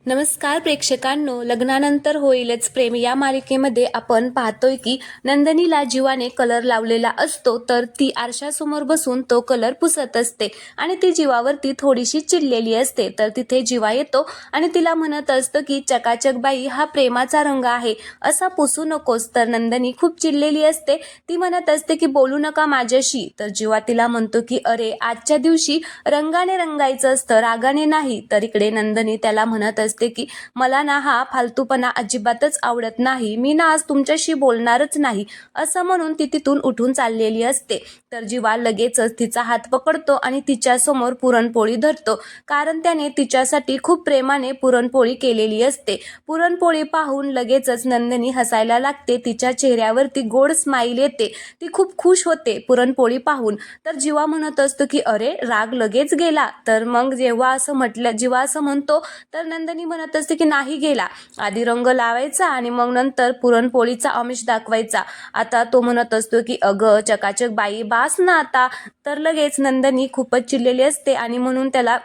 नमस्कार प्रेक्षकांनो, लग्नानंतर होईलच प्रेम या मालिकेमध्ये आपण पाहतोय की नंदिनीला जीवाने कलर लावलेला असतो, तर ती आरशासमोर बसून तो कलर पुसत असते आणि ती जीवावरती थोडीशी चिडलेली असते. तर तिथे जीवा येतो आणि तिला म्हणत असतं की चकाचक बाई, हा प्रेमाचा रंग आहे, असा पुसू नकोस. तर नंदिनी खूप चिडलेली असते. ती म्हणत असते की बोलू नका माझ्याशी. तर जीवा तिला म्हणतो की अरे, आजच्या दिवशी रंगाने रंगायचं असतं, रागाने नाही. तर इकडे नंदिनी त्याला म्हणत असते की मला ना हा फालतूपणा अजिबातच आवडत नाही, मी ना आज तुमच्याशी बोलणारच नाही, असं म्हणून ती तिथून उठून चाललेली असते. तर जीवा लगेचच तिचा हात पकडतो आणि तिच्या समोर पुरणपोळी धरतो, कारण त्याने तिच्यासाठी खूप प्रेमाने पुरणपोळी केलेली असते. पुरणपोळी पाहून लगेचच नंदिनी हसायला लागते. तिच्या चेहऱ्यावरती गोड स्माईल येते. ती खूप खुश होते पुरणपोळी पाहून. तर जीवा म्हणत असतो की अरे, राग लगेच गेला. तर मग जेव्हा असं म्हटलं, जीवा असं म्हणतो, तर नंदिनी म्हणत असते की नाही गेला, आधी रंग लावायचा आणि मग नंतर पुरणपोळीचा आमिष दाखवायचा. आता तो म्हणत असतो की अगं चकाचक बाई, बास ना आता. तर लगेच नंदिनी खूपच चिडलेली असते आणि म्हणून त्याला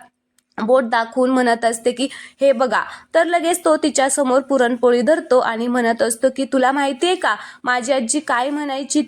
बोट दाखवून म्हणत असते की हे बघा. तर लगेच तो तिच्या समोर पुरणपोळी धरतो आणि म्हणत असतो की तुला माहितीये का, माझी आजी काय म्हणायची,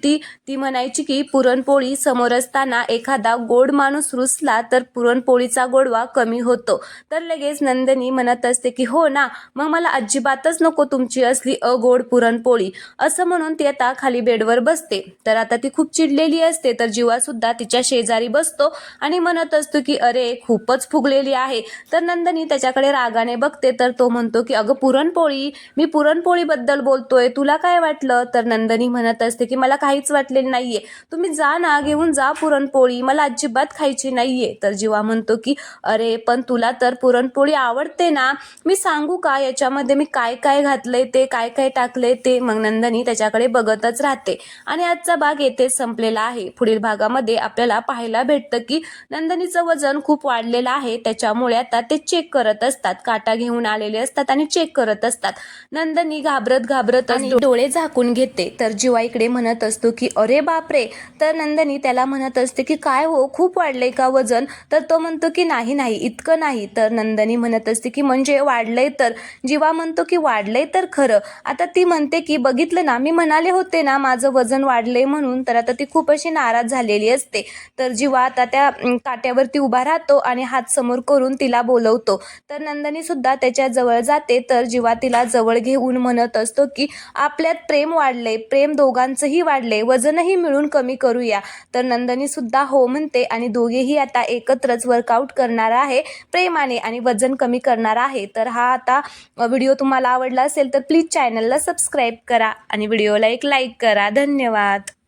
ती म्हणायची की पुरणपोळी समोर असताना एखादा गोड माणूस रुसला तर पुरणपोळीचा गोडवा कमी होतो. तर लगेच नंदिनी म्हणत असते की हो ना, मग मला अजिबातच नको तुमची असली अगोड पुरणपोळी, असं म्हणून ती आता खाली बेडवर बसते. तर आता ती खूप चिडलेली असते. तर जीवा सुद्धा तिच्या शेजारी बसतो आणि म्हणत असतो की अरे, खूपच फुगलेली आहे. तर नंदिनी त्याच्याकडे रागाने बघते. तर तो म्हणतो की अगं पुरणपोळी, मी पुरणपोळी बद्दल बोलतोय, तुला काय वाटलं? तर नंदिनी म्हणत असते की मला काहीच वाटलेलं नाहीये, तुम्ही जा ना, घेऊन जा पुरणपोळी, मला अजिबात खायची नाहीये. तर जीवा म्हणतो की अरे, पण तुला तर पुरणपोळी आवडते ना, मी सांगू का याच्यामध्ये मी काय काय घातलंय ते, काय काय टाकलंय ते. मग नंदिनी त्याच्याकडे बघतच राहते आणि आजचा भाग येथे संपलेला आहे. पुढील भागामध्ये आपल्याला पाहायला भेटतं की नंदिनीचं वजन खूप वाढलेलं आहे, त्याच्यामुळे आता ते चेक करत असतात, काटा घेऊन आलेले असतात आणि चेक करत असतात. नंदिनी घाबरत आणि डोळे झाकून घेते. तर जीवा इकडे म्हणत असतो की अरे बापरे. तर नंदिनी त्याला म्हणत असते की काय हो, खूप वाढलंय का वजन? तर तो म्हणतो की नाही नाही, इतकं नाही. तर नंदिनी म्हणत असते की म्हणजे वाढलंय? तर जीवा म्हणतो की वाढलंय तर खरं. आता ती म्हणते की बघितलं ना, मी म्हणाले होते ना माझं वजन वाढलंय म्हणून. तर आता ती खूप अशी नाराज झालेली असते. तर जीवा आता त्या काट्यावरती उभा राहतो आणि हात समोर करून तिला बोलवतो. तर नंदिनी सुद्धा त्याच्या जवळ जाते. तर जीवा तिला जवळ घेऊन म्हणत असतो की आपल्यात प्रेम वाढलंय, प्रेम दोघांचंही वाढलंय, वजनही मिळून कमी करूया. तर नंदिनी सुद्धा हो म्हणते आणि दोघेही आता एकत्रच वर्कआउट करणार आहे प्रेमाने आणि वजन कमी करणार आहे. तर हा आता व्हिडिओ तुम्हाला आवडला असेल तर प्लीज चॅनलला सबस्क्राईब करा आणि व्हिडिओला एक लाईक करा. धन्यवाद.